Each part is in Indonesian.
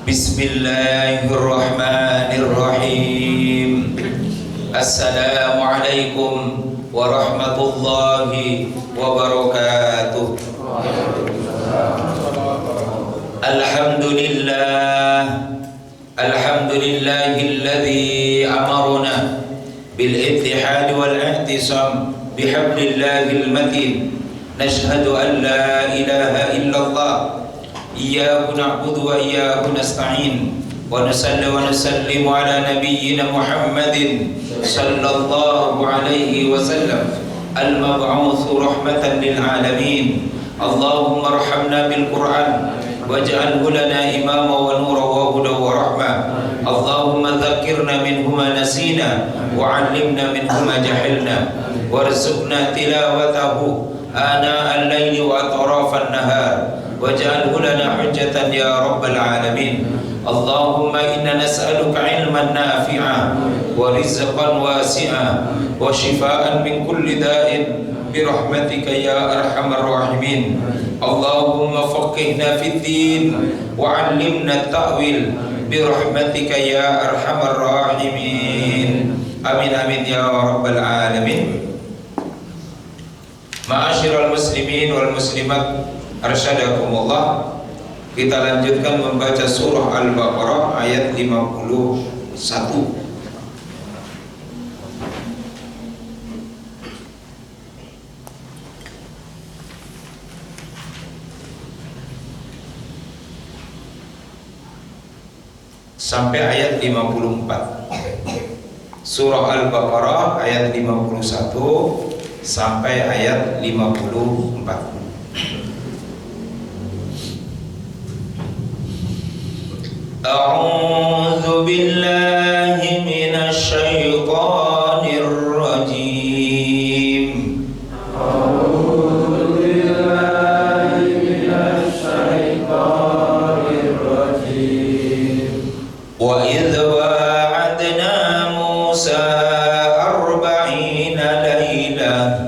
Bismillahirrahmanirrahim. Assalamualaikum warahmatullahi wabarakatuh. Alhamdulillahilladzi amarna bil ittihad wal i'tisam bihablillahil matin. Nashhadu an la ilaha illallah iyyahu na'budu wa iyyahu nasta'in wa nusalli wa nusallimu ala nabiyyina Muhammadin sallallahu alaihi wasallam al-mab'utsu rahmatan lil alamin. Allahumma arhamna bil Qur'an waj'alhu lana imama wa nura wa huda wa rahmah. Allahumma dzakkirna minhu ma nasina wa 'allimna minhu ma jahilna warzuqna tilawatahu ana al-laili wa atrafan nahar waj'alhu lana hujjatan ya rabbal alamin. Allahumma inna nas'aluka ilman nafi'a wa rizqan wasi'a wa shifaan min kulli da'in birahmatika ya arhamar rahimin. Allahumma faqihna fid din wa 'allimna at-ta'wil birahmatika ya arhamar rahimin. Amin amin ya rabbal alamin. Ma'asyiral muslimin wal muslimat, arsyadakumullah. Kita lanjutkan membaca surah Al-Baqarah ayat 51. Sampai ayat 54. Surah Al-Baqarah ayat 51 sampai ayat 54. A'udzu billahi minasy syaithanir rajim. A'udzu billahi minasy syaithanir rajim. Wa idz wa'adna Musa 40 lailah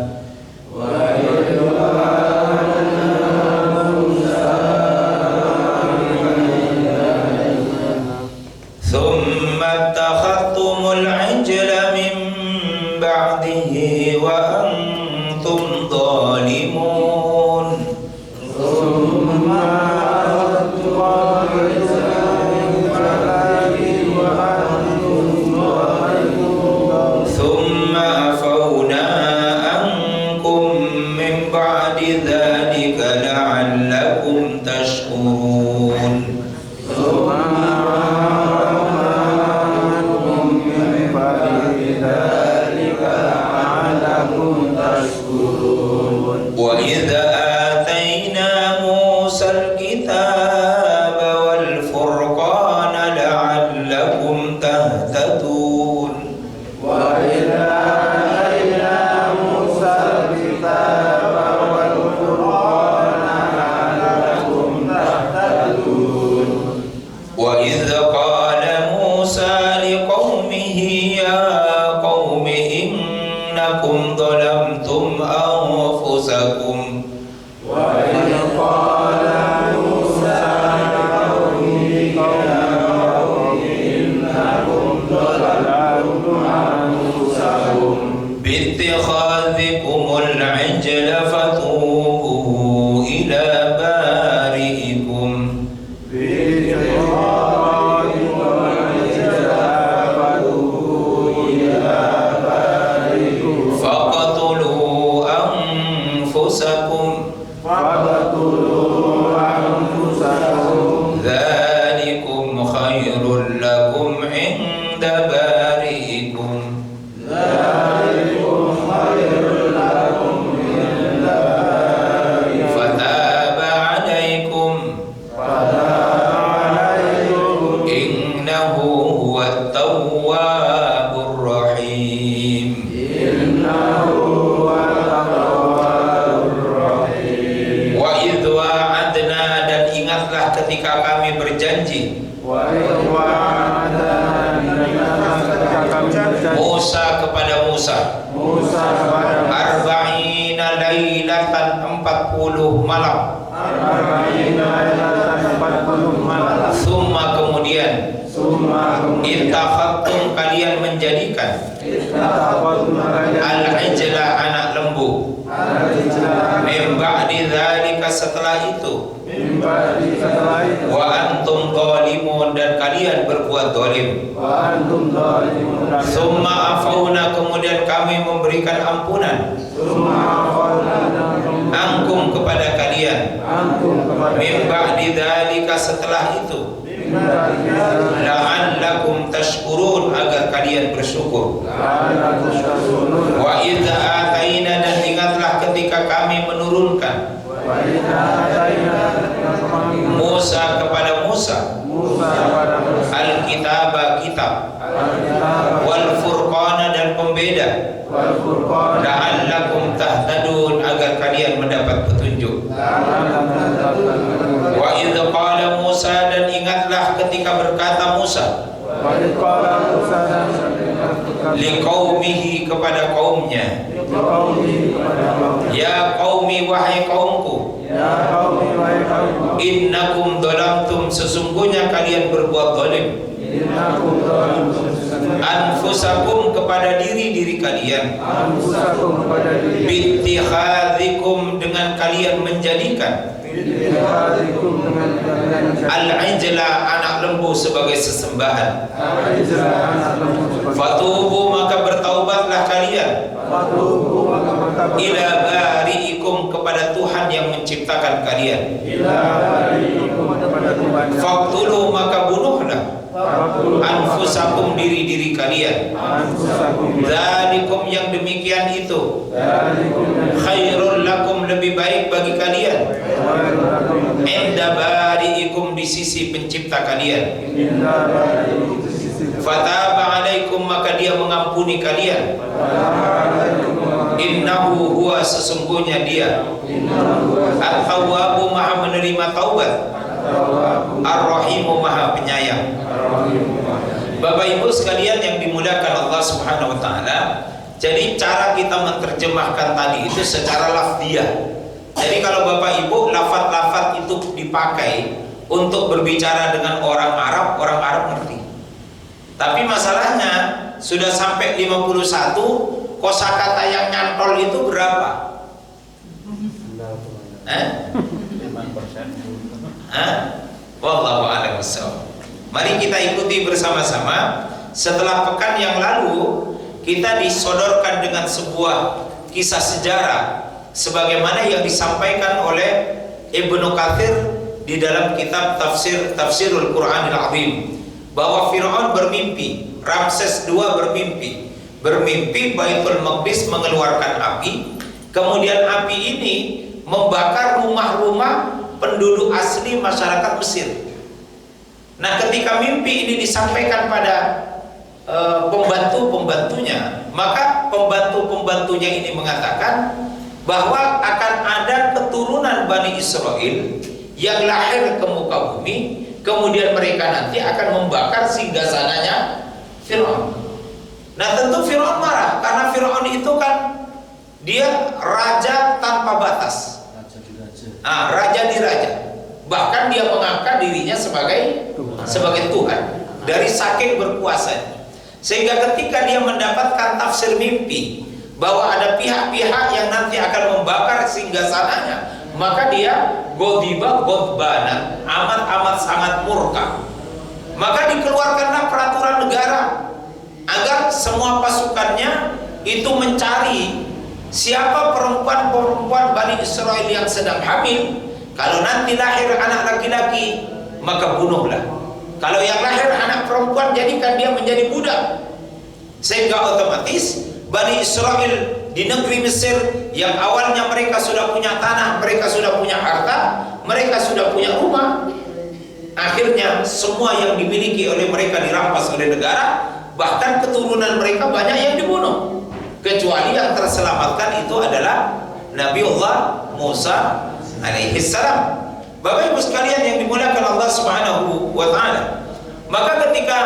lailatan 40 malam. Summa kemudian Ittakhadtum kalian menjadikan al-ijla anak lembu. Min ba'di dzalika setelah itu. Wa antum zalimun dan kalian berbuat zalim. Summa afauna kemudian kami memberikan ampunan. Angkum kepada kalian. Min ba'di dzalika setelah itu. La'allakum tashkurun agar kalian bersyukur. Wa idza ataina dan ingatlah ketika kami menurunkan Musa kepada Musa al-kitab kitab wal furqana dan pembeda la'allakum tahtadun agar kalian mendapat petunjuk. Wa idz qala Musa dan ingatlah ketika berkata Musa liqaumihi kepada kaumnya, ya qaumi wahai kaumku, innakum dhalamtum sesungguhnya kalian berbuat zalim, anfusakum kepada diri-diri kalian, bittikhadhikum dengan kalian menjadikan al-ijla anak lembu sebagai sesembahan. Fatubu maka bertaubatlah kalian ila bari'ikum kepada Tuhan yang menciptakan kalian. Faqtulu maka bunuhlah anfusakum diri-diri kalian. Dzalikum yang demikian itu khairul lakum lebih baik bagi kalian. Inda bari'ikum di sisi pencipta kalian. Fataba alaikum maka dia mengampuni kalian. Innahu huwa sesungguhnya dia At-Tawwabu maha menerima taubat, Ar-Rahimu maha penyayang. Bapak Ibu sekalian yang dimuliakan Allah Subhanahu wa taala, jadi cara kita menerjemahkan tadi itu secara lafziyah. Jadi kalau Bapak Ibu lafaz-lafaz itu dipakai untuk berbicara dengan orang Arab ngerti. Tapi masalahnya sudah sampai 51, kosakata yang nyantol itu berapa? 5%. Wallahu a'lam bishawab. Mari kita ikuti bersama-sama. Setelah pekan yang lalu kita disodorkan dengan sebuah kisah sejarah sebagaimana yang disampaikan oleh Ibnu Katsir di dalam kitab Tafsirul Qur'anil Azim, bahwa Fir'aun bermimpi, Ramses II bermimpi Baitul Maqdis mengeluarkan api, kemudian api ini membakar rumah-rumah penduduk asli masyarakat Mesir. Nah, ketika mimpi ini disampaikan pada pembantu-pembantunya, maka pembantu-pembantunya ini mengatakan bahwa akan ada keturunan Bani Israel yang lahir ke muka bumi, kemudian mereka nanti akan membakar singgasananya Fir'aun. Nah, tentu Fir'aun marah karena Fir'aun itu kan dia raja tanpa batas. Raja di raja. Bahkan dia mengangkat dirinya sebagai Tuhan dari saking berkuasanya. Sehingga ketika dia mendapatkan tafsir mimpi bahwa ada pihak-pihak yang nanti akan membakar singgasananya, maka dia ghadbana, amat sangat murka. Maka dikeluarkanlah peraturan negara agar semua pasukannya itu mencari siapa perempuan-perempuan Bani Israel yang sedang hamil. Kalau nanti lahir anak laki-laki, maka bunuhlah. Kalau yang lahir anak perempuan, jadikan dia menjadi budak. Sehingga otomatis Bani Israel di negeri Mesir yang awalnya mereka sudah punya tanah, mereka sudah punya harta, mereka sudah punya rumah, akhirnya semua yang dimiliki oleh mereka dirampas oleh negara. Bahkan keturunan mereka banyak yang dibunuh, kecuali yang terselamatkan itu adalah Nabiullah Musa alaihi salam. Bapak Ibu sekalian yang dimuliakan Allah Subhanahu wa taala, maka ketika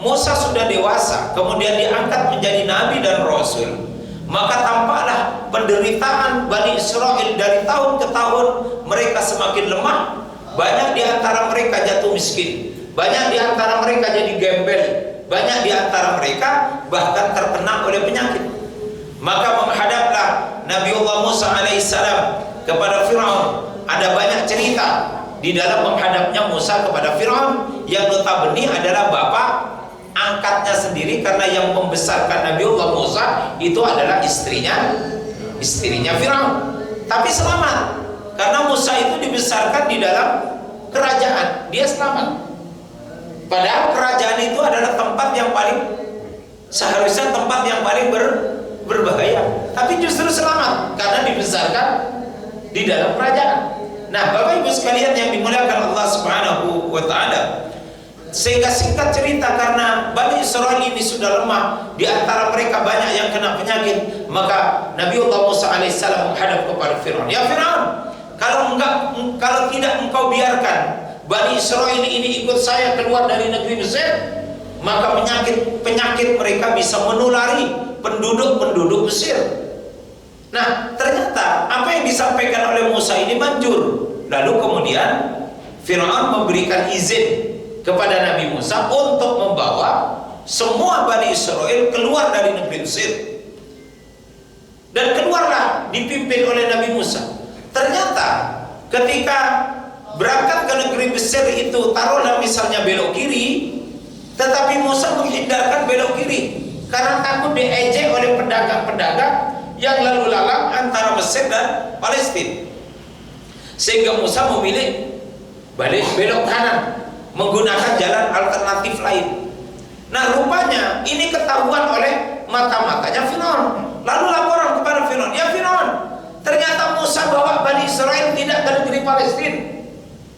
Musa sudah dewasa kemudian diangkat menjadi nabi dan rasul, maka tampaklah penderitaan Bani Israel dari tahun ke tahun. Mereka semakin lemah, banyak di antara mereka jatuh miskin, banyak di antara mereka jadi gembel, Banyak di antara mereka bahkan terkena oleh penyakit. Maka menghadaplah Nabiullah Musa alaihissalam kepada Firaun. Ada banyak cerita di dalam menghadapnya Musa kepada Firaun, yang notabene adalah bapak angkatnya sendiri, karena yang membesarkan Nabiullah Musa itu adalah istrinya Firaun. Tapi selamat, karena Musa itu dibesarkan di dalam kerajaan, dia selamat. Padahal kerajaan itu adalah tempat yang paling, seharusnya tempat yang paling berbahaya, tapi justru selamat karena dibesarkan di dalam kerajaan. Nah, Bapak Ibu sekalian yang dimuliakan Allah Subhanahu wa taala, sehingga singkat cerita, karena Bani Israil ini sudah lemah, di antara mereka banyak yang kena penyakit, maka Nabiullah Musa alaihissalam menghadap kepada Firaun. Ya Firaun, kalau tidak engkau biarkan Bani Israil ini ikut saya keluar dari negeri Mesir, maka penyakit mereka bisa menulari penduduk Mesir. Nah, ternyata apa yang disampaikan oleh Musa ini manjur. Lalu kemudian Firaun memberikan izin kepada Nabi Musa untuk membawa semua Bani Israil keluar dari negeri Mesir. Dan keluarlah dipimpin oleh Nabi Musa. Ternyata ketika berangkat ke negeri Mesir itu, taruhlah misalnya belok kiri, tetapi Musa menghindarkan belok kiri karena takut diejek oleh pedagang-pedagang yang lalu lalang antara Mesir dan Palestina. Sehingga Musa memilih belok kanan, menggunakan jalan alternatif lain. Nah, rupanya ini ketahuan oleh mata-matanya Firaun. Lalu laporan kepada Firaun, ya Firaun, ternyata Musa bawa Bani Israil tidak ke negeri Palestina.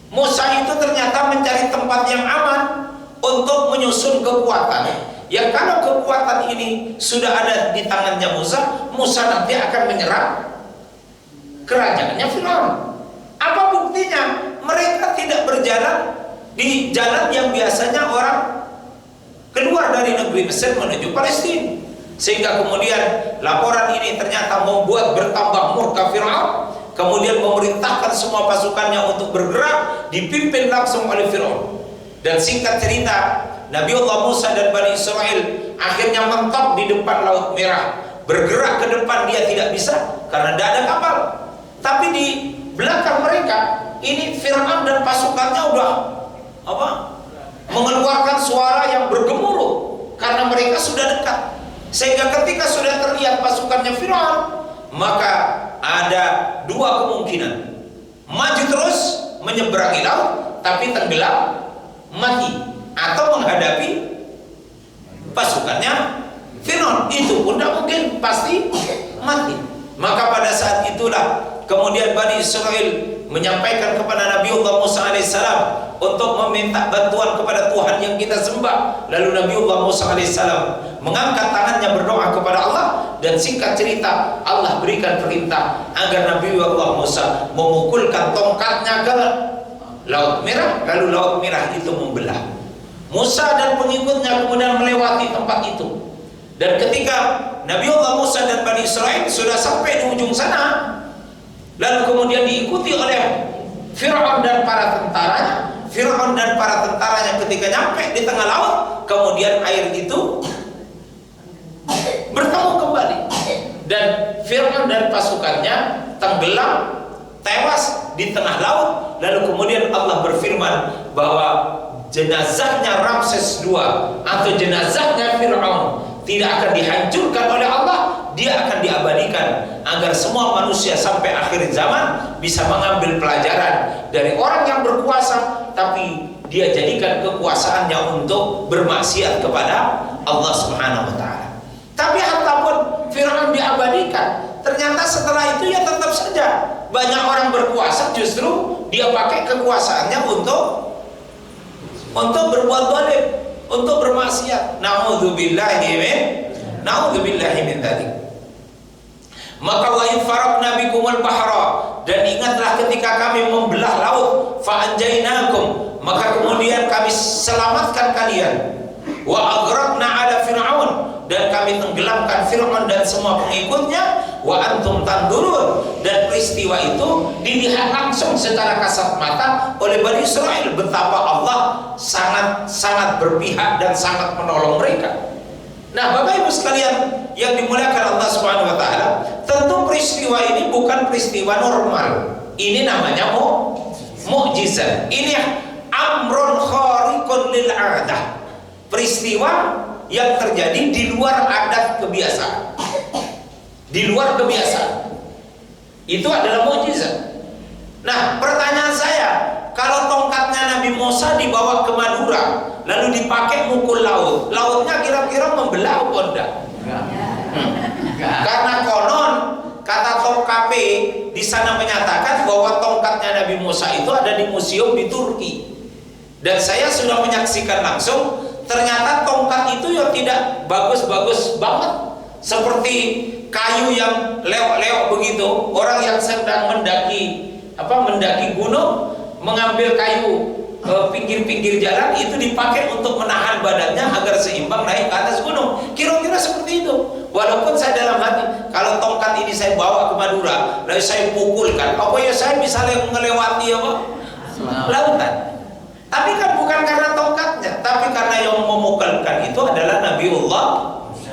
Musa itu ternyata mencari tempat yang aman untuk menyusun kekuatan, yang kalau kekuatan ini sudah ada di tangannya Musa, Musa nanti akan menyerang kerajaannya Firaun. Apa buktinya? Mereka tidak berjalan di jalan yang biasanya orang keluar dari negeri Mesir menuju Palestina. Sehingga kemudian laporan ini ternyata membuat bertambah murka Firaun, kemudian memerintahkan semua pasukannya untuk bergerak, dipimpin langsung oleh Firaun. Dan singkat cerita, Nabiullah Musa dan Bani Israil akhirnya mentok di depan Laut Merah. Bergerak ke depan dia tidak bisa karena tidak ada kapal. Tapi di belakang mereka ini Firaun dan pasukannya udah mengeluarkan suara yang bergemuruh karena mereka sudah dekat. Sehingga ketika sudah terlihat pasukannya Firaun, maka ada dua kemungkinan: maju terus menyeberangi laut tapi tenggelam mati, atau menghadapi pasukannya Firaun, itu pun tidak mungkin, pasti mati. Maka pada saat itulah kemudian Bani Israil menyampaikan kepada Nabiullah Musa alaihissalam untuk meminta bantuan kepada Tuhan yang kita sembah. Lalu Nabiullah Musa alaihissalam mengangkat tangannya berdoa kepada Allah, dan singkat cerita Allah berikan perintah agar Nabiullah Musa memukulkan tongkatnya ke Laut Merah, lalu Laut Merah itu membelah. Musa dan pengikutnya kemudian melewati tempat itu, dan ketika Nabiullah Musa dan Bani Israil sudah sampai di ujung sana, lalu kemudian diikuti oleh Firaun dan para tentaranya. Firaun dan para tentaranya ketika nyampe di tengah laut, kemudian air itu bertemu kembali, dan Firaun dan pasukannya tenggelam, tewas di tengah laut. Lalu kemudian Allah berfirman bahwa jenazahnya Ramses II atau jenazahnya Firaun tidak akan dihancurkan oleh Allah, dia akan diabadikan agar semua manusia sampai akhir zaman bisa mengambil pelajaran dari orang yang berkuasa, tapi dia jadikan kekuasaannya untuk bermaksiat kepada Allah Subhanahu wa taala. Tapi harta pun Firaun diabadikan, ternyata setelah itu ya tetap saja banyak orang berkuasa justru dia pakai kekuasaannya untuk berbuat zalim, untuk bermaksiat. Na'udzubillahi min dzalik. Maka wa in faraqna bikumul bahra, dan ingatlah ketika kami membelah laut, fa anjaynakum, maka kemudian kami selamatkan kalian. Wa aghraqna ala fir'aun, dan kami tenggelamkan Fir'aun dan semua pengikutnya, wa antum tandurun, dan peristiwa itu dilihat langsung secara kasat mata oleh Bani Israel betapa Allah sangat berpihak dan sangat menolong mereka. Nah, Bapak Ibu sekalian yang dimuliakan Allah Subhanahu wa taala, tentu peristiwa ini bukan peristiwa normal. Ini namanya mukjizat. Ini amrun khariqun lil 'adah. Peristiwa yang terjadi di luar adat kebiasaan. Di luar kebiasaan. Itu adalah mukjizat. Nah, pertanyaan saya, kalau tongkatnya Nabi Musa dibawa ke Madura lalu dipakai mukul laut, lautnya kira-kira membelah apa enggak? Karena konon kata Topkapi di sana menyatakan bahwa tongkatnya Nabi Musa itu ada di museum di Turki. Dan saya sudah menyaksikan langsung, ternyata tongkat itu ya tidak bagus-bagus banget, seperti kayu yang leok-leok begitu. Orang yang sedang mendaki gunung, mengambil kayu pinggir-pinggir jalan itu dipakai untuk menahan badannya agar seimbang naik ke atas gunung. Kira-kira seperti itu. Walaupun saya dalam hati, kalau tongkat ini saya bawa ke Madura lalu saya pukulkan, apa ya saya bisa melewati lautan. Tapi kan bukan karena tongkatnya, tapi karena yang memukulkan itu adalah Nabiullah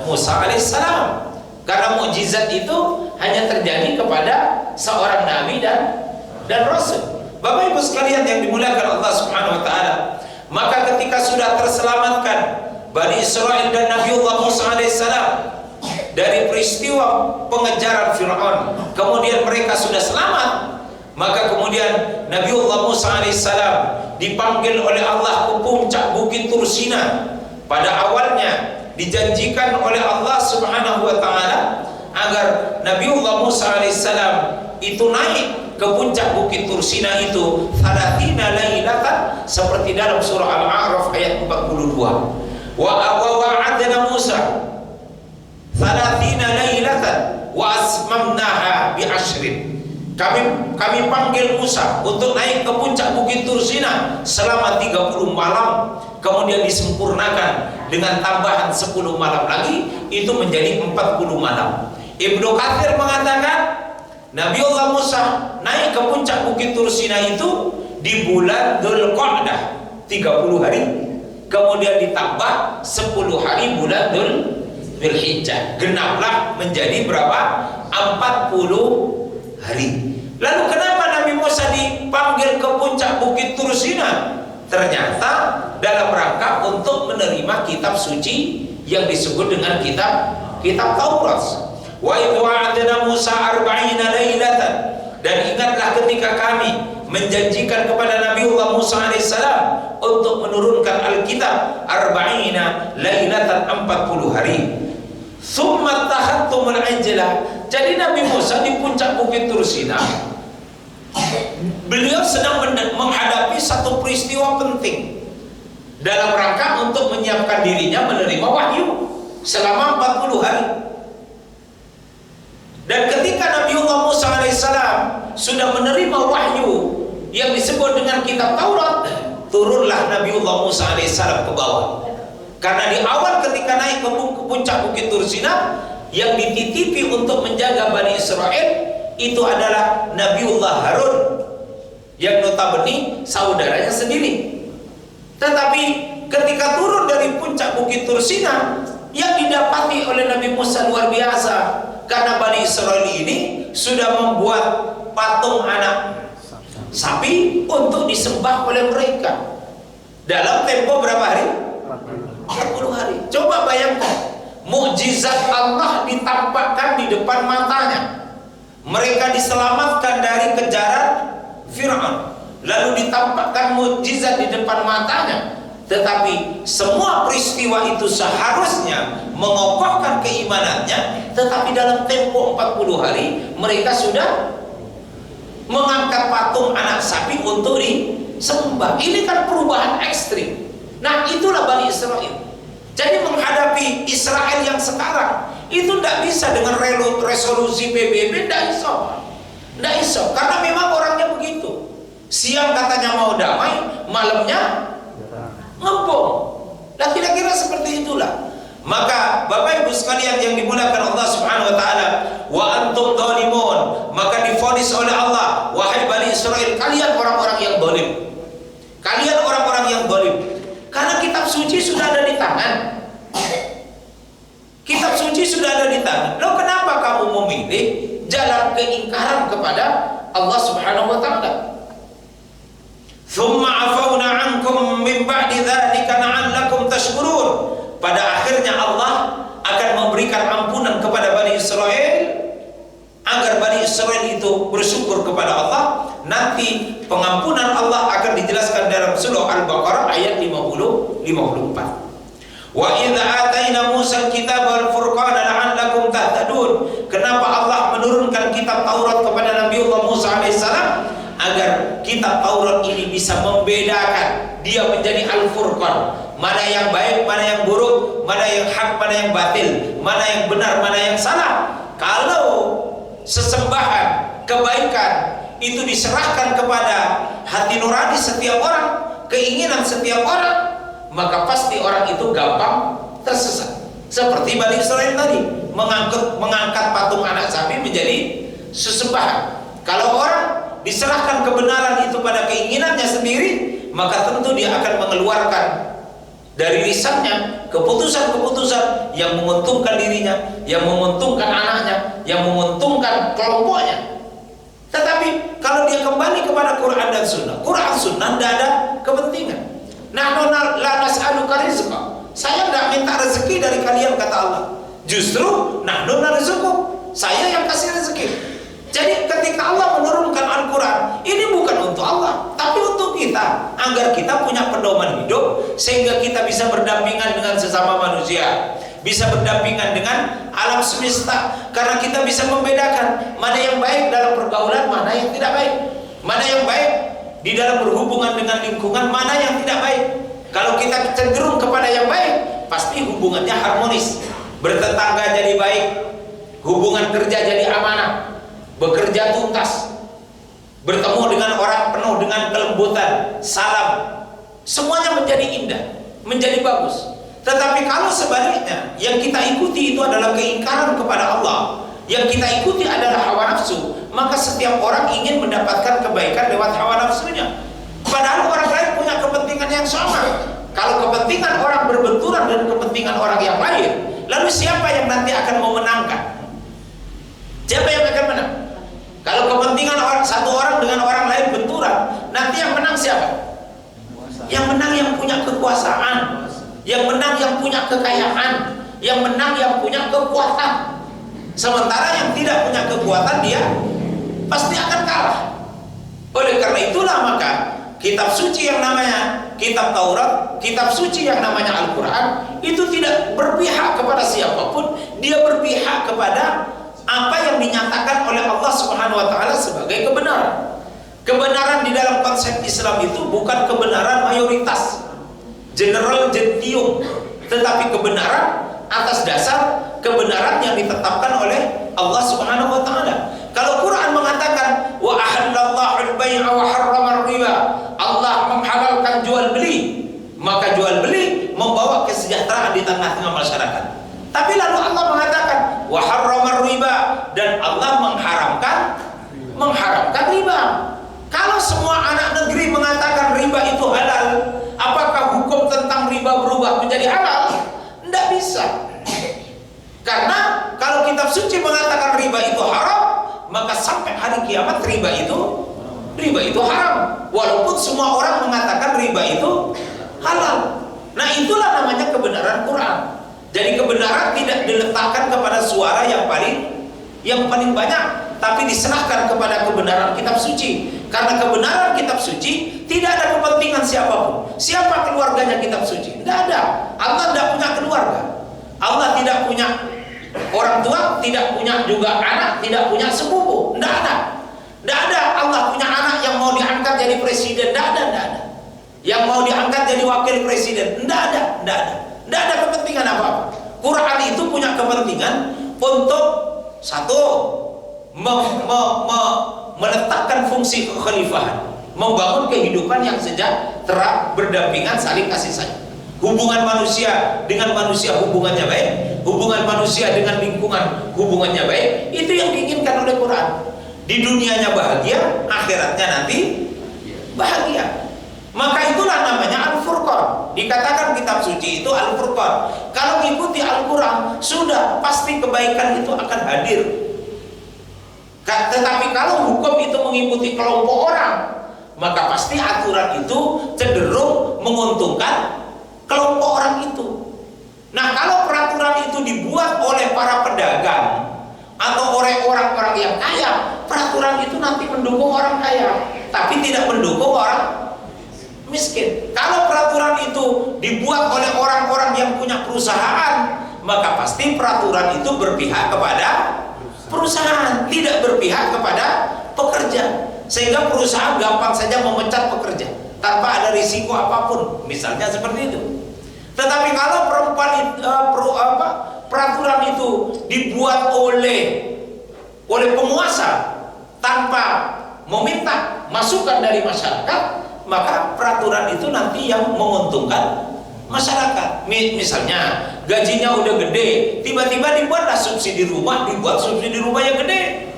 Musa alaihissalam. Karena mukjizat itu hanya terjadi kepada seorang nabi dan rasul. Bapak Ibu sekalian yang dimuliakan Allah Subhanahu wa taala, maka ketika sudah terselamatkan Bani Israel dan Nabiullah Musa alaihissalam dari peristiwa pengejaran Fir'aun, kemudian mereka sudah selamat, maka kemudian Nabiullah Musa alaihissalam dipanggil oleh Allah ke puncak Bukit Tursina. Pada awalnya dijanjikan oleh Allah Subhanahu wa taala agar Nabiullah Musa alaihissalam itu naik ke puncak Bukit Tursina itu 30 lailatan, seperti dalam surah Al-A'raf ayat 42. Wa wa'adna Musa 30 lailatan wa asmamnaha bi ashrin. Kami panggil Musa untuk naik ke puncak Bukit Tursina selama 30 malam, kemudian disempurnakan dengan tambahan 10 malam lagi, itu menjadi 40 malam. Ibnu Katsir mengatakan Nabiullah Musa naik ke puncak Bukit Tursina itu di bulan Dzulqa'dah 30 hari, kemudian ditambah 10 hari bulan Dzulhijjah, genaplah menjadi berapa? 40 hari. Lalu kenapa Nabi Musa dipanggil ke puncak Bukit Tursina? Ternyata dalam rangka untuk menerima kitab suci yang disebut dengan kitab Taurat. Wa idh wa'adna Musa 40 lailatan, dan ingatlah ketika kami menjanjikan kepada Nabiullah Musa alaihissalam untuk menurunkan Alkitab 40 lailatan, 40 hari. Tsumma tahattumul ajlah. Jadi Nabi Musa di puncak Bukit Tursina, beliau sedang menghadapi satu peristiwa penting dalam rangka untuk menyiapkan dirinya menerima wahyu selama 40 hari. Dan ketika Nabiullah Musa alaihissalam sudah menerima wahyu yang disebut dengan kitab Taurat, turunlah Nabiullah Musa alaihissalam ke bawah. Karena di awal ketika naik ke puncak Bukit Tursina, yang dititipi untuk menjaga Bani Israel itu adalah Nabiullah Harun, yang notabene saudaranya sendiri. Tetapi ketika turun dari puncak Bukit Tursina, yang didapati oleh Nabi Musa luar biasa. Karena Bani Israel ini sudah membuat patung anak sapi untuk disembah oleh mereka dalam tempo berapa hari? 40 hari. Coba bayangkan, mukjizat Allah ditampakkan di depan matanya. Mereka diselamatkan dari kejaran Fir'aun, lalu ditampakkan mukjizat di depan matanya. Tetapi semua peristiwa itu seharusnya mengokohkan keimanannya, tetapi dalam tempo 40 hari mereka sudah mengangkat patung anak sapi untuk disembah. Ini kan perubahan ekstrim. Nah, itulah Bani Israel. Jadi menghadapi Israel yang sekarang itu tidak bisa dengan resolusi PBB, tidak bisa, karena memang orangnya begitu. Siang katanya mau damai, malamnya ngebom. Nah, kira-kira seperti itulah. Maka Bapak Ibu sekalian yang dimuliakan Allah Subhanahu wa taala, wa antum dzalimun, maka divonis oleh Allah, wahai Bani Israel, kalian orang-orang yang zalim. Kalian orang-orang yang zalim. Karena kitab suci sudah ada di tangan. Kitab suci sudah ada di tangan. Lalu kenapa kamu memilih jalan keingkaran kepada Allah Subhanahu wa taala? Tsumma afawna 'ankum min ba'di dzalika la'allakum tashkurun. Pada akhirnya Allah akan memberikan ampunan kepada Bani Israel agar Bani Israel itu bersyukur kepada Allah. Nanti pengampunan Allah akan dijelaskan dalam surah Al-Baqarah ayat 54. Wa idza ataina Musa al-kitaba wal furqana la'allakum tahtadun. Kenapa Allah menurunkan kitab Taurat kepada Nabiullah Musa alaihissalam? Agar kitab Taurat ini bisa membedakan, dia menjadi Al-Furqan, mana yang baik, mana yang buruk, mana yang hak, mana yang batil, mana yang benar, mana yang salah. Kalau sesembahan kebaikan itu diserahkan kepada hati nurani setiap orang, keinginan setiap orang, maka pasti orang itu gampang tersesat. Seperti Bani Israel tadi mengangkat patung anak sapi menjadi sesembahan. Kalau orang diserahkan kebenaran itu pada keinginannya sendiri, maka tentu dia akan mengeluarkan dari lisannya keputusan-keputusan yang menguntungkan dirinya, yang menguntungkan anaknya, yang menguntungkan kelompoknya. Tetapi kalau dia kembali kepada Quran dan Sunnah, Quran Sunnah tidak ada kepentingan. Nahnu la nas'aluka rizqa. Saya tidak minta rezeki dari kalian, kata Allah. Justru nahnu narzuqukum. Saya yang kasih rezeki. Jadi ketika Allah menurunkan Al-Quran, ini bukan untuk Allah, tapi untuk kita, agar kita punya pedoman hidup, sehingga kita bisa berdampingan dengan sesama manusia, bisa berdampingan dengan alam semesta, karena kita bisa membedakan mana yang baik dalam pergaulan, mana yang tidak baik, mana yang baik di dalam berhubungan dengan lingkungan, mana yang tidak baik. Kalau kita cenderung kepada yang baik, pasti hubungannya harmonis, bertetangga jadi baik, hubungan kerja jadi amanah, bekerja tuntas, bertemu dengan orang penuh dengan kelembutan, salam, semuanya menjadi indah, menjadi bagus. Tetapi kalau sebaliknya, yang kita ikuti itu adalah keingkaran kepada Allah, yang kita ikuti adalah hawa nafsu, maka setiap orang ingin mendapatkan kebaikan lewat hawa nafsunya, padahal orang lain punya kepentingan yang sama. Kalau kepentingan orang berbenturan dengan kepentingan orang yang lain, lalu siapa yang nanti akan memenangkan? Siapa yang akan menang? Kalau kepentingan satu orang dengan orang lain benturan, nanti yang menang siapa? Yang menang yang punya kekuasaan, yang menang yang punya kekayaan, yang menang yang punya kekuatan. Sementara yang tidak punya kekuatan, dia pasti akan kalah. Oleh karena itulah maka kitab suci yang namanya kitab Taurat, kitab suci yang namanya Al-Quran, itu tidak berpihak kepada siapapun, dia berpihak kepada apa yang dinyatakan oleh Allah Subhanahu wa taala sebagai kebenaran. Kebenaran di dalam konsep Islam itu bukan kebenaran mayoritas, general gentium, tetapi kebenaran atas dasar kebenaran yang ditetapkan oleh Allah Subhanahu wa taala. Kalau Quran mengatakan wa ahallallahu al-bai'a wa harrama riba, Allah menghalalkan jual beli, maka jual beli membawa kesejahteraan di tengah-tengah masyarakat. Tapi lalu Allah mengatakan wa harrama riba, dan Allah mengharamkan riba. Kalau semua anak negeri mengatakan riba itu halal, apakah hukum tentang riba berubah menjadi halal? Tidak bisa. Karena kalau kitab suci mengatakan riba itu haram, maka sampai hari kiamat riba itu haram, walaupun semua orang mengatakan riba itu halal. Nah, itulah namanya kebenaran Quran. Jadi kebenaran tidak diletakkan kepada suara yang paling banyak, tapi diserahkan kepada kebenaran kitab suci. Karena kebenaran kitab suci tidak ada kepentingan siapapun. Siapa keluarganya kitab suci? Tidak ada. Allah tidak punya keluarga. Allah tidak punya orang tua, tidak punya juga anak, tidak punya sepupu. Tidak ada. Tidak ada Allah punya anak yang mau diangkat jadi presiden. Tidak ada. Yang mau diangkat jadi wakil presiden. Tidak ada. Tidak ada kepentingan apa-apa. Quran itu punya kepentingan untuk satu, meletakkan fungsi kekhalifahan, membangun kehidupan yang sejahtera, berdampingan, saling kasih sayang. Hubungan manusia dengan manusia hubungannya baik, hubungan manusia dengan lingkungan hubungannya baik. Itu yang diinginkan oleh Quran. Di dunianya bahagia, akhiratnya nanti bahagia. Maka itulah namanya Al-Furqan. Dikatakan kitab suci itu Al-Furqan. Kalau mengikuti Al-Quran, sudah pasti kebaikan itu akan hadir. Tetapi kalau hukum itu mengikuti kelompok orang, maka pasti aturan itu cenderung menguntungkan kelompok orang itu. Nah, kalau peraturan itu dibuat oleh para pedagang atau oleh orang-orang yang kaya, peraturan itu nanti mendukung orang kaya, tapi tidak mendukung orang miskin. Kalau peraturan itu dibuat oleh orang-orang yang punya perusahaan, maka pasti peraturan itu berpihak kepada perusahaan, tidak berpihak kepada pekerja, sehingga perusahaan gampang saja memecat pekerja tanpa ada risiko apapun, misalnya seperti itu. Tetapi kalau peraturan itu dibuat oleh penguasa tanpa meminta masukan dari masyarakat, maka peraturan itu nanti yang menguntungkan masyarakat. Misalnya gajinya udah gede, tiba-tiba dibuatlah subsidi rumah, dibuat subsidi rumah yang gede,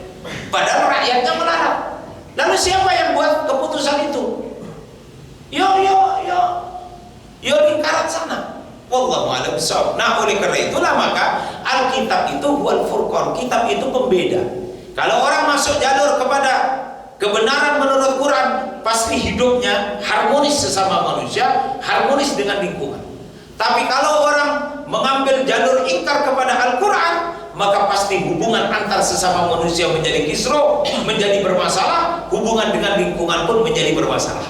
padahal rakyatnya melarang. Lalu siapa yang buat keputusan itu? Yo lingkaran sana. Wallahu a'lam bishawab. Nah, oleh karena itulah maka Alkitab itu wal Furqan, kitab itu pembeda. Kalau orang masuk jalur kepada kebenaran menurut Quran, pasti hidupnya harmonis sesama manusia, harmonis dengan lingkungan. Tapi kalau orang mengambil jalur ingkar kepada Al-Quran, maka pasti hubungan antar sesama manusia menjadi kisruh, menjadi bermasalah, hubungan dengan lingkungan pun menjadi bermasalah.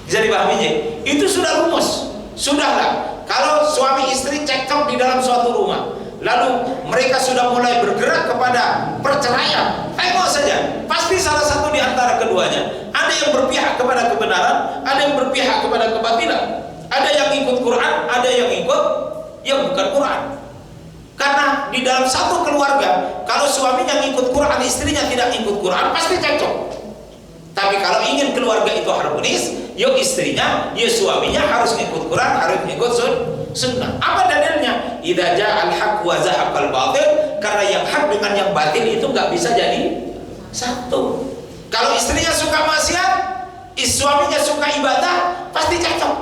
Bisa dipahami? Itu sudah rumus. Sudahlah, kalau suami istri cekcok di dalam suatu rumah, lalu mereka sudah mulai bergerak kepada perceraian, tengok saja, pasti salah satu di antara keduanya ada yang berpihak kepada kebenaran, ada yang berpihak kepada kebatilan, ada yang ikut Quran, ada yang ikut yang bukan Quran. Karena di dalam satu keluarga, kalau suaminya ngikut Quran, istrinya tidak ikut Quran, pasti cekcok. Tapi kalau ingin keluarga itu harmonis, yuk istrinya, yuk suaminya harus ngikut Quran, harus ngikut sunnah. Apa dalilnya? Idza ja'al haqq wa zahaqal batil, karena yang hak dengan yang batil itu nggak bisa jadi satu. Kalau istrinya suka maksiat, suaminya suka ibadah, pasti cocok.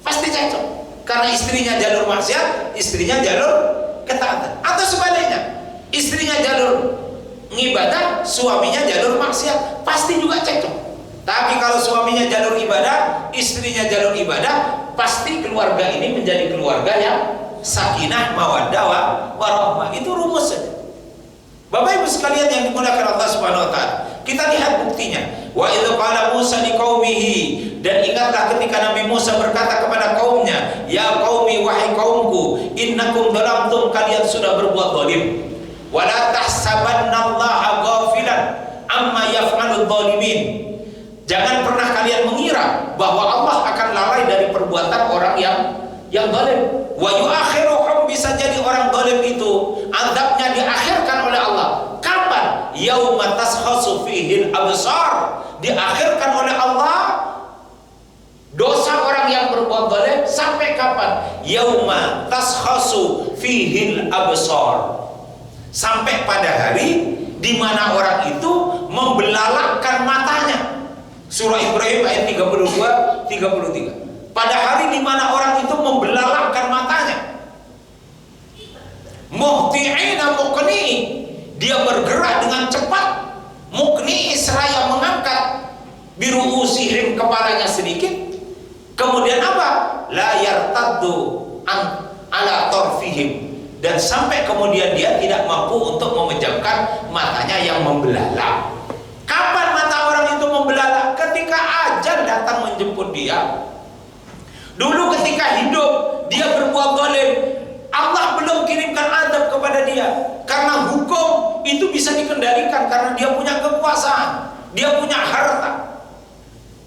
Pasti cocok. Karena istrinya jalur maksiat, istrinya jalur ketaatan. Atau sebaliknya, istrinya jalur ngibadah, suaminya jalur maksiat, pasti juga cocok. Tapi kalau suaminya jalur ibadah, istrinya jalur ibadah, pasti keluarga ini menjadi keluarga yang sakinah, mawaddah, warahmah. Itu rumus saja. Bapak Ibu sekalian yang dimuliakan Allah Subhanahu wa taala, kita lihat buktinya. Wa idz qala Musa liqaumihi, dan ingatlah ketika Nabi Musa berkata kepada kaumnya, ya qaumi, wahai kaumku, innakum dhalamtum, kalian sudah berbuat zalim. Wala tahsabannallaha ghafilan amma yaf'aludz zalimin. Jangan pernah kalian mengira bahwa Allah akan lalai dari perbuatan orang yang zalim. Wa yu'akhiruhum, bisa jadi orang zalim itu azabnya diakhirkan oleh Allah. Kapan? Yauma tashkhasu fihil absar. Diakhirkan oleh Allah dosa orang yang berbuat zalim sampai kapan? Yauma tashkhasu fihil absar. Sampai pada hari di mana orang itu membelalakkan matanya. Surah Ibrahim ayat 32, 33. Pada hari di mana orang itu membelalakkan matanya. Muhti'ina muqni'i, dia bergerak dengan cepat. Muqni'i, seraya mengangkat biru'usihim, kepalanya sedikit. Kemudian apa? La yartaddu ala tarfihim, dan sampai kemudian dia tidak mampu untuk memejamkan matanya yang membelalak. Kapan mata orang itu membelalak? Ketika ajal datang menjemput dia. Dulu ketika hidup dia berbuat zalim, Allah belum kirimkan azab kepada dia, karena hukum itu bisa dikendalikan karena dia punya kekuasaan, dia punya harta.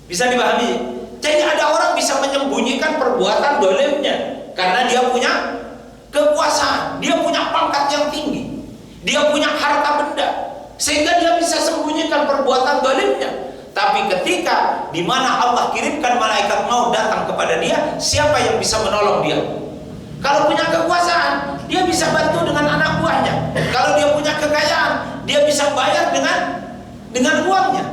Bisa dipahami? Jadi ada orang bisa menyembunyikan perbuatan zalimnya karena dia punya kekuasaan, dia punya pangkat yang tinggi, dia punya harta benda, sehingga dia bisa sembunyikan perbuatan zalimnya. Tapi ketika di mana Allah kirimkan malaikat maut datang kepada dia, siapa yang bisa menolong dia? Kalau punya kekuasaan, dia bisa bantu dengan anak buahnya. Kalau dia punya kekayaan, dia bisa bayar dengan uangnya.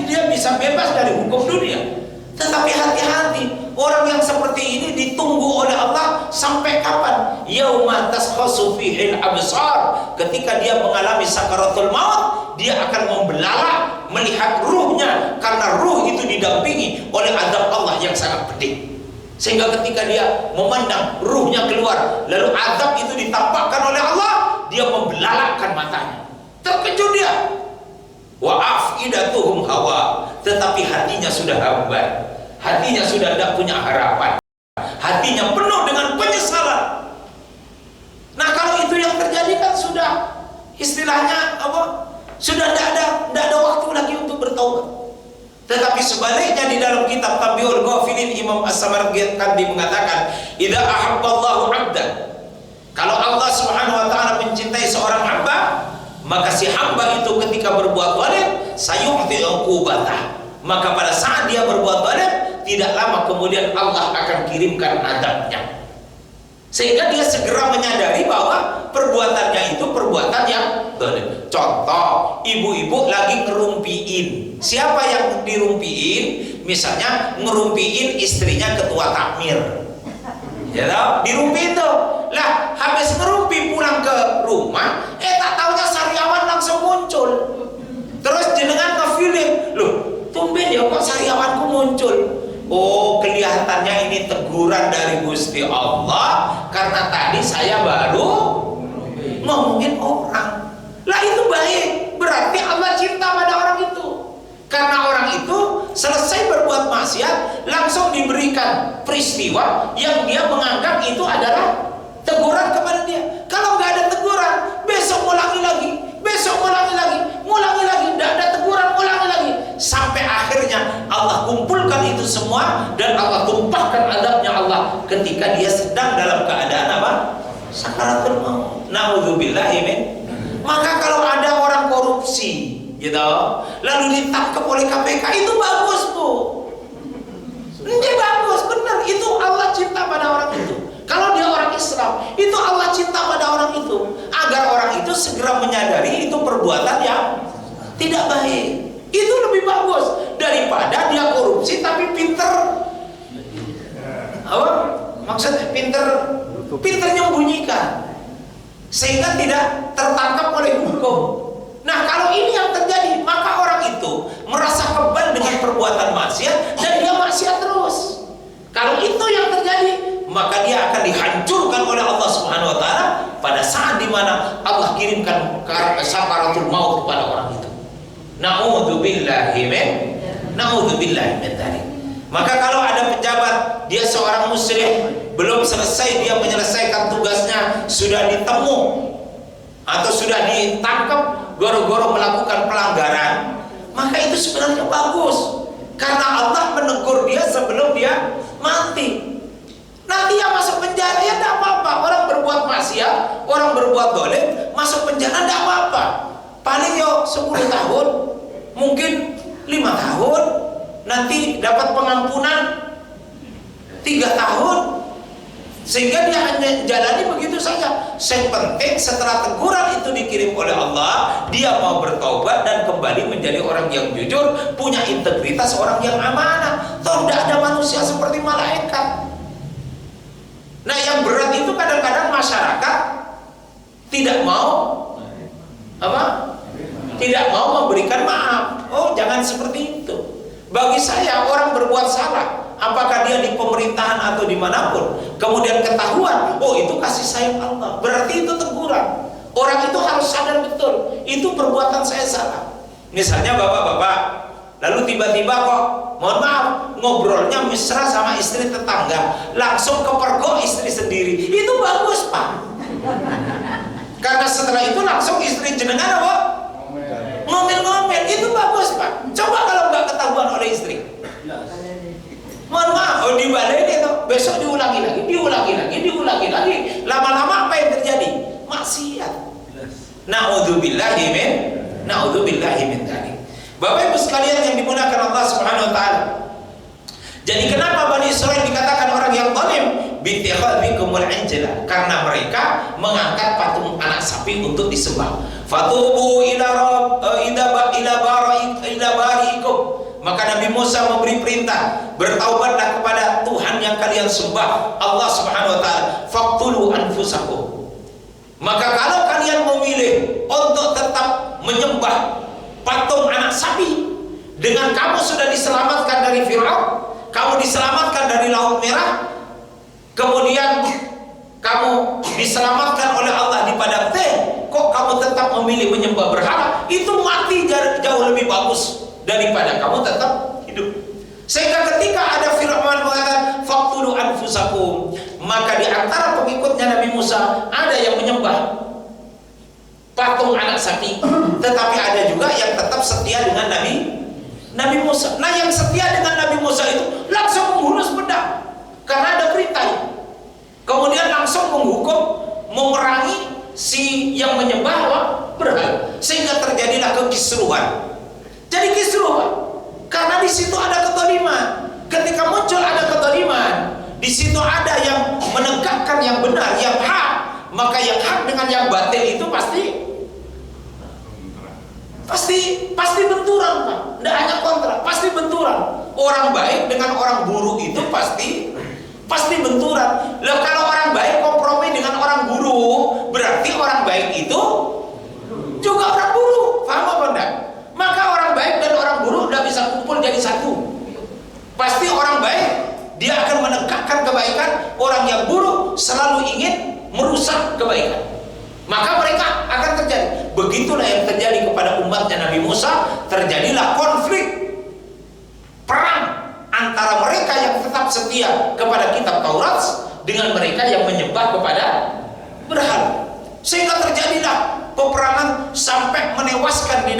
Dia bisa bebas dari hukum dunia. Tetapi hati-hati, orang yang seperti ini ditunggu oleh Allah sampai kapan? Yauma taskhasu fihil absar. Ketika dia mengalami sakaratul maut, dia akan membelalak melihat ruhnya, karena ruh itu didampingi oleh azab Allah yang sangat pedih. Sehingga ketika dia memandang ruhnya keluar, lalu azab itu ditampakkan oleh Allah, dia membelalakkan matanya. Terkejut dia. Wa afidatuhum hawa, tetapi hatinya sudah hambar, hatinya sudah tidak punya harapan, hatinya penuh dengan penyesalan. Nah, kalau itu yang terjadi kan sudah istilahnya apa? Sudah tidak ada waktu lagi untuk bertaubat. Tetapi sebaliknya di dalam kitab Tabiul Ghafilin, Imam As-Samarqandi mengatakan, idza ahabballahu 'abdan, kalau Allah Subhanahu wa taala mencintai seorang hamba, maka si hamba itu ketika berbuat zalim, sayu'ti 'uqubatah, maka pada saat dia berbuat zalim, tidak lama kemudian Allah akan kirimkan azabnya. Sehingga dia segera menyadari bahwa perbuatannya itu perbuatan yang zalim. Contoh, ibu-ibu lagi ngerumpiin. Siapa yang dirumpiin? Misalnya ngerumpiin istrinya ketua takmir. Ya tahu, dirumpiin tuh. Lah, habis ngerumpi pulang ke rumah, tak taunya sariawan langsung muncul. Terus jenengan nge-feeling, loh, tumben ya kok sariawanku muncul. Oh, kelihatannya ini teguran dari Gusti Allah karena tadi saya baru ngomongin orang. Lah itu baik, berarti Allah cinta pada orang itu. Karena orang itu selesai berbuat maksiat, langsung diberikan peristiwa yang dia menganggap itu adalah teguran kepada dia. Kalau nggak ada teguran, besok ulangi lagi, besok ulangi lagi, tidak ada teguran, ulangi lagi, sampai akhirnya Allah kumpulkan itu semua dan Allah tumpahkan azabnya Allah ketika dia sedang dalam keadaan apa? Sakaratul maut. Na'udzubillahi min. Maka kalau ada orang korupsi, gitu, lalu ditangkap oleh KPK, itu bagus, Bu. Ini bagus, benar. Itu Allah cinta pada orang itu. Kalau dia orang Islam, itu Allah cinta pada orang itu, agar orang itu segera menyadari itu perbuatan yang tidak baik. Itu lebih bagus daripada dia korupsi tapi pinter. Apa? Maksudnya pinter menyembunyikan sehingga tidak tertangkap oleh hukum. Nah, kalau ini yang terjadi, maka orang itu merasa kebal dengan perbuatan maksiat dan dia maksiat terus. Kalau itu yang terjadi, maka dia akan dihancurkan oleh Allah Subhanahu wa taala pada saat di mana Allah kirimkan sakaratul maut kepada orang itu. Na'udzubillahi min dzalik. Maka kalau ada pejabat, dia seorang muslim, belum selesai dia menyelesaikan tugasnya, sudah ditemu atau sudah ditangkap goro-goro melakukan pelanggaran, maka itu sebenarnya bagus karena Allah menegur dia sebelum dia mati. Nanti yang masuk penjara ya tidak apa-apa. Orang berbuat maksiat, orang berbuat dolim, masuk penjara tidak apa-apa. Paling 10 tahun, mungkin 5 tahun, nanti dapat pengampunan 3 tahun. Sehingga dia hanya jalani begitu saja. Yang penting setelah teguran itu dikirim oleh Allah, dia mau bertaubat dan kembali menjadi orang yang jujur, punya integritas, orang yang amanah. Toh tidak ada manusia seperti malaikat. Nah, yang berat itu kadang-kadang masyarakat tidak mau tidak mau memberikan maaf. Oh, jangan seperti itu. Bagi saya, orang berbuat salah, apakah dia di pemerintahan atau dimanapun, kemudian ketahuan, oh itu kasih sayang Allah, berarti itu teguran. Orang itu harus sadar betul, itu perbuatan saya salah. Misalnya bapak-bapak, lalu tiba-tiba kok, mohon maaf, ngobrolnya mesra sama istri tetangga, langsung kepergok istri sendiri, itu bagus, Pak. Karena setelah itu langsung istri jenengan apa? Ngomel-ngomel, itu bagus, Pak. Coba kalau nggak ketahuan oleh istri, mohon maaf, oh dibalik itu, besok diulangi lagi, lama-lama apa yang terjadi? Maksiat. Na'udzubillahi min dzalik. Bapak Ibu sekalian yang dimuliakan Allah Subhanahu wa taala. Jadi kenapa Bani Israil dikatakan orang yang zalim? Bittikhadhikumul ijla, karena mereka mengangkat patung anak sapi untuk disembah. Fatubu ila bari'ikum. Maka Nabi Musa memberi perintah, bertaubatlah kepada Tuhan yang kalian sembah, Allah Subhanahu wa taala. Faqtulu anfusakum. Maka kalau kalian memilih untuk tetap menyembah patung anak sapi, dengan kamu sudah diselamatkan dari Firaun, kamu diselamatkan dari Laut Merah, kemudian kamu diselamatkan oleh Allah di padang teh, kok kamu tetap memilih menyembah berhala? Itu mati jauh lebih bagus daripada kamu tetap hidup. Sehingga ketika ada Firaun mengatakan faqtulu anfusakum, maka di antara pengikutnya Nabi Musa ada yang menyembah patung anak sapi, tetapi ada juga yang tetap setia dengan Nabi Musa. Nah, yang setia dengan Nabi Musa itu langsung menghunus pedang karena ada perintah. Kemudian langsung menghukum, memerangi si yang menyembah berhala, sehingga terjadilah kekisruhan. Jadi kisruhan karena di situ ada kezaliman. Ketika muncul ada kezaliman, di situ ada yang menegakkan yang benar, yang hak, maka yang hak dengan yang batil itu pasti benturan, Pak. Tidak hanya kontra, pasti benturan. Orang baik dengan orang buruk itu pasti benturan. Lah kalau orang baik kompromi dengan orang buruk, berarti orang baik itu juga orang buruk. Paham apa enggak? Maka orang baik dan orang buruk tidak bisa kumpul jadi satu. Pasti orang baik dia akan menegakkan kebaikan, orang yang buruk selalu ingin merusak kebaikan. Maka mereka akan terjadi. Begitulah yang terjadi kepada umatnya Nabi Musa. Terjadilah konflik, perang antara mereka yang tetap setia kepada kitab Taurat dengan mereka yang menyembah kepada berhala. Sehingga terjadilah peperangan sampai menewaskan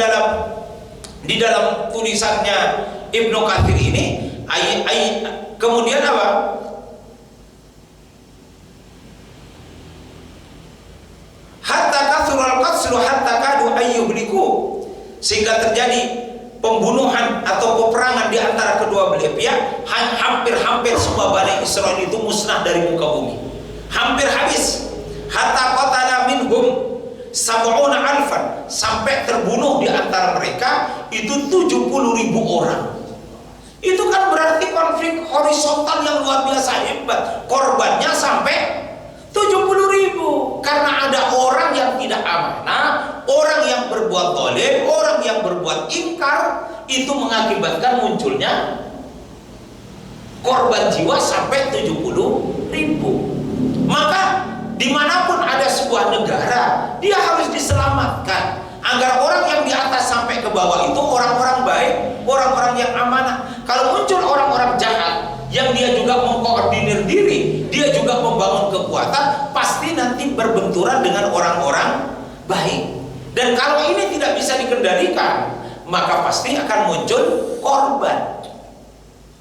di dalam tulisannya Ibnu Katsir ini. Kemudian apa? Hatta kathural qatlu hatta kadu ayyuhliku, sehingga terjadi pembunuhan atau peperangan di antara kedua belah pihak. Hampir semua Bani Israil itu musnah dari muka bumi, hampir habis. Hatta qatala minhum sab'una alfan, sampai terbunuh di antara mereka itu 70.000 orang. Itu kan berarti konflik horizontal yang luar biasa hebat. Korbannya sampai 70.000 karena ada orang yang tidak amanah, orang yang berbuat zalim, orang yang berbuat ingkar, itu mengakibatkan munculnya korban jiwa sampai 70.000. Maka dimanapun ada sebuah negara, dia harus diselamatkan agar orang yang di atas sampai ke bawah itu orang-orang baik, orang-orang yang amanah. Kalau muncul orang-orang jahat yang dia juga mengkoordinir diri, dia juga membangun kekuatan, pasti nanti berbenturan dengan orang-orang baik. Dan kalau ini tidak bisa dikendalikan, maka pasti akan muncul korban.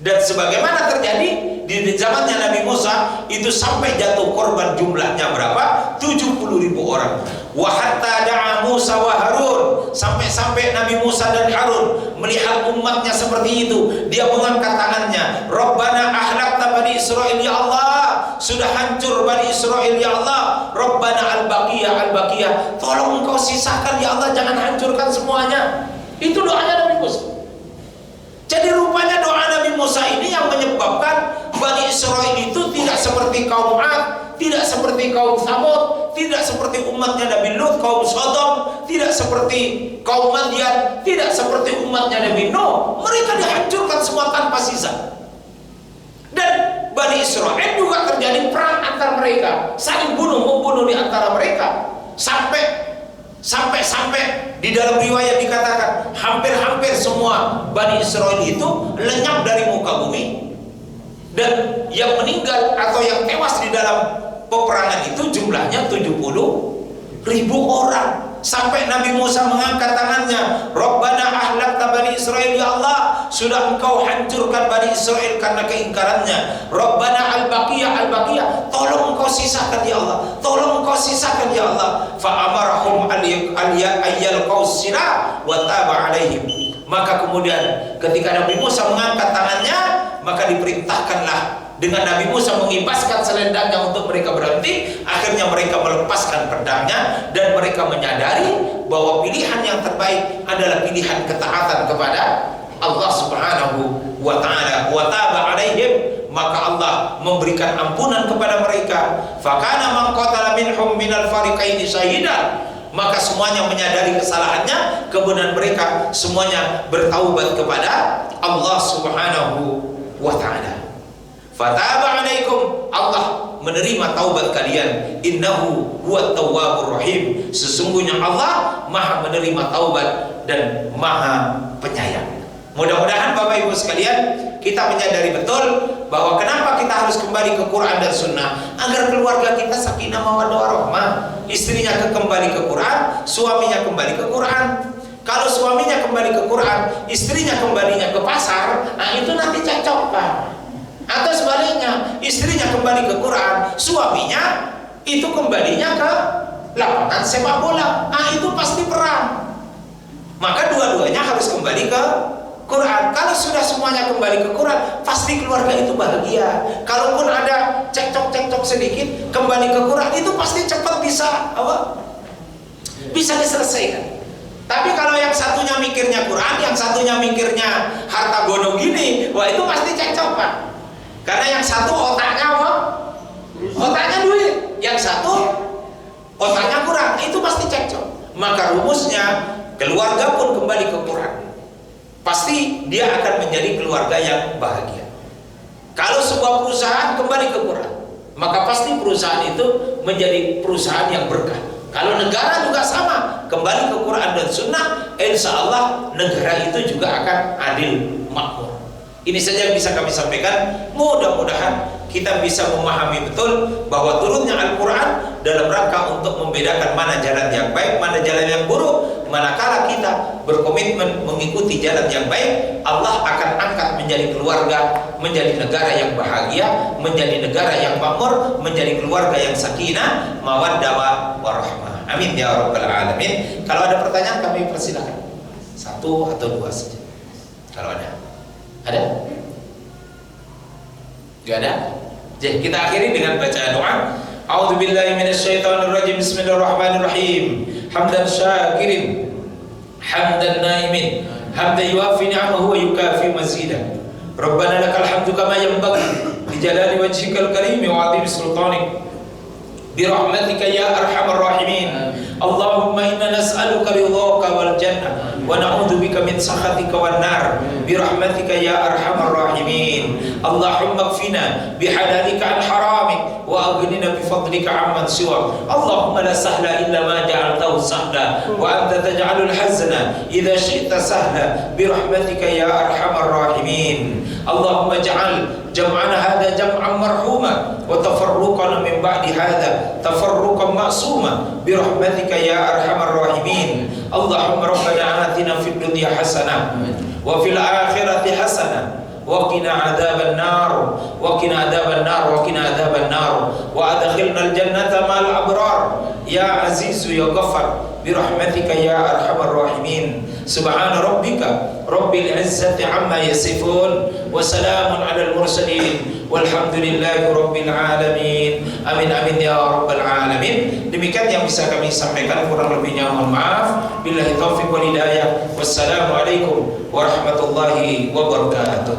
Dan sebagaimana terjadi di zamannya Nabi Musa, itu sampai jatuh korban, jumlahnya berapa? 70.000 orang. Wa hatta da'a Musa wa Harun, sampai Nabi Musa dan Harun melihat umatnya seperti itu, dia mengangkat tangannya, Rabbana ahlakta Bani Israil ya Allah, sudah hancur Bani Israil ya Allah. Rabbana al-baqiyah, tolong engkau sisakan ya Allah, jangan hancurkan semuanya. Itu doanya Nabi Musa. Jadi rupanya doa Nabi Musa ini yang menyebabkan Bani Israil itu tidak seperti kaum Ad, tidak seperti kaum Tsamud, tidak seperti umatnya Nabi Lut, kaum Sodom, tidak seperti kaum Madian, tidak seperti umatnya Nabi Nuh. Mereka dihancurkan semua tanpa sisa. Dan Bani Israil juga terjadi perang antar mereka, saling membunuh di antara mereka, sampai di dalam riwayat dikatakan hampir semua Bani Israil itu lenyap dari muka bumi, dan yang meninggal atau yang tewas di dalam peperangan itu jumlahnya 70.000 orang. Sampai Nabi Musa mengangkat tangannya, Rabbana ahlakta Bani Israil ya Allah, sudah engkau hancurkan Bani Israil karena keingkarannya. Rabbana al-baqiyah, tolong engkau sisakan ya Allah, tolong engkau sisakan ya Allah. Fa amarahum ayyal qausira wa taba alaihim, Maka kemudian ketika Nabi Musa mengangkat tangannya, maka diperintahkanlah dengan Nabi Musa mengibaskan selendangnya untuk mereka berhenti. Akhirnya mereka melepaskan pedangnya dan mereka menyadari bahwa pilihan yang terbaik adalah pilihan ketaatan kepada Allah Subhanahu wa ta'ala. Wa taba alaihim, maka Allah memberikan ampunan kepada mereka. Fakana man qatala minhum minal fariqaini syahidan, maka semuanya menyadari kesalahannya, kemudian mereka semuanya bertaubat kepada Allah Subhanahu wa ta'ala. Fataba alaikum, Allah menerima taubat kalian. Innahu huwat tawwabur rahim, sesungguhnya Allah Maha menerima taubat dan Maha penyayang. Mudah-mudahan Bapak Ibu sekalian, kita menyadari betul bahwa kenapa kita harus kembali ke Quran dan Sunnah, agar keluarga kita sakinah mawaddah warahmah. Istrinya kembali ke Quran, suaminya kembali ke Quran. Kalau suaminya kembali ke Quran, istrinya kembalinya ke pasar, nah itu nanti cocok, Pak. Atau sebaliknya, istrinya kembali ke Quran, suaminya itu kembalinya ke lapangan sepak bola, nah itu pasti perang. Maka dua-duanya harus kembali ke Quran. Kalau sudah semuanya kembali ke Quran, pasti keluarga itu bahagia. Kalaupun ada cekcok-cekcok sedikit, kembali ke Quran itu pasti cepat bisa bisa diselesaikan. Tapi kalau yang satunya mikirnya Quran, yang satunya mikirnya harta gono gini, wah itu pasti cekcok, Pak. Karena yang satu otaknya apa? Otaknya duit, yang satu otaknya Quran, itu pasti cekcok. Maka rumusnya, keluarga pun kembali ke Quran, pasti dia akan menjadi keluarga yang bahagia. Kalau sebuah perusahaan kembali ke Quran, maka pasti perusahaan itu menjadi perusahaan yang berkah. Kalau negara juga sama, kembali ke Quran dan Sunnah, insya Allah negara itu juga akan adil makmur. Ini saja yang bisa kami sampaikan. Mudah-mudahan kita bisa memahami betul bahwa turunnya Al-Quran dalam rangka untuk membedakan mana jalan yang baik, mana jalan yang buruk. Manakala kita berkomitmen mengikuti jalan yang baik, Allah akan angkat menjadi keluarga, menjadi negara yang bahagia, menjadi negara yang makmur, menjadi keluarga yang sakinah, mawaddah warahmah. Amin ya rabbal alamin. Kalau ada pertanyaan kami persilakan, satu atau dua saja. Kalau ada? Gak ada? Jadi kita akhiri dengan bacaan doa. A'udzubillahi minasyaitonirrajim. Bismillahirrahmanirrahim. Hamdan syakirin, hamdan naimin, hamdan yuafi ni'amahu wa yukafi mazidah. Rabbana lakal hamdu kama yanbaghi li jalali wajhikal karim wa 'azimi sultanik. Birahmatika ya arhamar rahimin. Allahumma inna nas'aluka ridhaka wal jannah wa na'udzubika min sakhatika wan nar. Birahmatika ya arhamar rahimin. Allahumma kfina bihalalika an haramik wa aghnina bifadlika amman siwak. Allahumma la sahla illa ma ja'altahu sahla wa anta taj'alul hazna idza syi'ta sahla. Birahmatika ya arhamar rahimin. Allahumma ja'al jam'ana hadha jam'an marhuma wa tafarruqana min ba'di hadha tafarruqan ma'suma. Birahmatika ya arhamar rahimin. Allahumma rabbana atina fid dunya hasanah wa fil akhirati hasanah wa qina adzaban nar wa qina adzaban nar wa qina adzaban nar wa adkhilna al jannata ma'al abrar ya azizu ya ghaffar. Birahmatika ya arhamar rahimin. Subhana rabbika rabbil izzati amma yasifun wa salamun alal mursalin walhamdulillahi rabbil alamin. Amin amin ya rabbal alamin. Demikian yang bisa kami sampaikan, kurang lebihnya mohon maaf. Billahi taufiq wal hidayah. Wassalamualaikum warahmatullahi wabarakatuh.